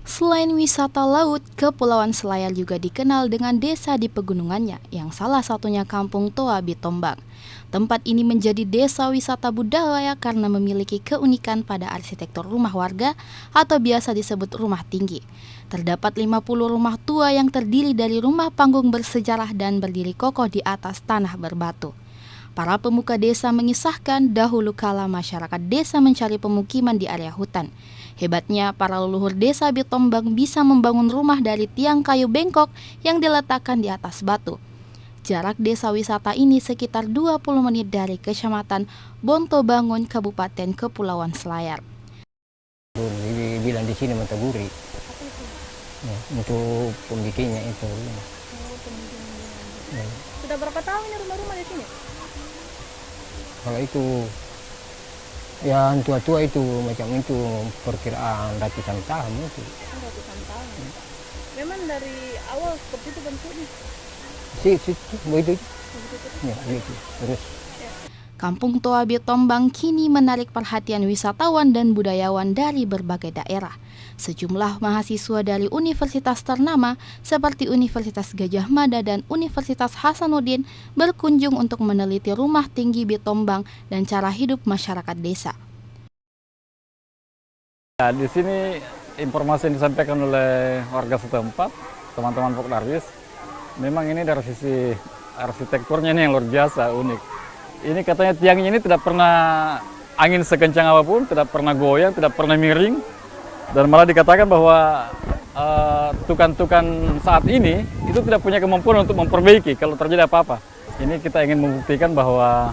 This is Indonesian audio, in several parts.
Selain wisata laut, Kepulauan Selayar juga dikenal dengan desa di pegunungannya, yang salah satunya Kampung Toa Bitombang. Tempat ini menjadi desa wisata budaya karena memiliki keunikan pada arsitektur rumah warga atau biasa disebut rumah tinggi. Terdapat 50 rumah tua yang terdiri dari rumah panggung bersejarah dan berdiri kokoh di atas tanah berbatu. Para pemuka desa mengisahkan dahulu kala masyarakat desa mencari pemukiman di area hutan. Hebatnya, para leluhur desa Bitombang bisa membangun rumah dari tiang kayu bengkok yang diletakkan di atas batu. Jarak desa wisata ini sekitar 20 menit dari Kecamatan Bontobangun, Kabupaten Kepulauan Selayar. Bilang di sini Mataguri. Ya, untuk pembikinnya itu. Ya. Sudah berapa tahun ini rumah-rumah di sini? Kalau itu yang tua-tua itu macam itu perkiraan ratusan tahun itu. Ratusan tahun. Memang dari awal seperti itu bentuknya. Begitu. Ya, begitu. Terus Kampung Toa Bitombang kini menarik perhatian wisatawan dan budayawan dari berbagai daerah. Sejumlah mahasiswa dari universitas ternama seperti Universitas Gadjah Mada dan Universitas Hasanuddin berkunjung untuk meneliti rumah tinggi Bitombang dan cara hidup masyarakat desa. Ya, di sini informasi yang disampaikan oleh warga setempat, teman-teman Pokdarwis, memang ini dari sisi arsitekturnya ini yang luar biasa, unik. Ini katanya tiangnya ini tidak pernah angin sekencang apapun, tidak pernah goyang, tidak pernah miring. Dan malah dikatakan bahwa tukan-tukan saat ini itu tidak punya kemampuan untuk memperbaiki kalau terjadi apa-apa. Ini kita ingin membuktikan bahwa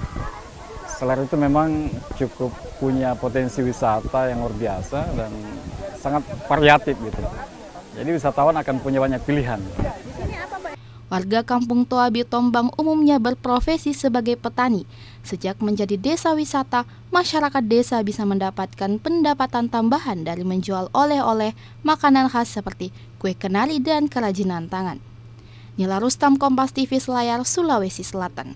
Selayar itu memang cukup punya potensi wisata yang luar biasa dan sangat variatif gitu. Jadi wisatawan akan punya banyak pilihan. Warga Kampung Toa Bitombang umumnya berprofesi sebagai petani. Sejak menjadi desa wisata, masyarakat desa bisa mendapatkan pendapatan tambahan dari menjual oleh-oleh makanan khas seperti kue kenari dan kerajinan tangan. Nila Rustam, Kompas TV Selayar, Sulawesi Selatan.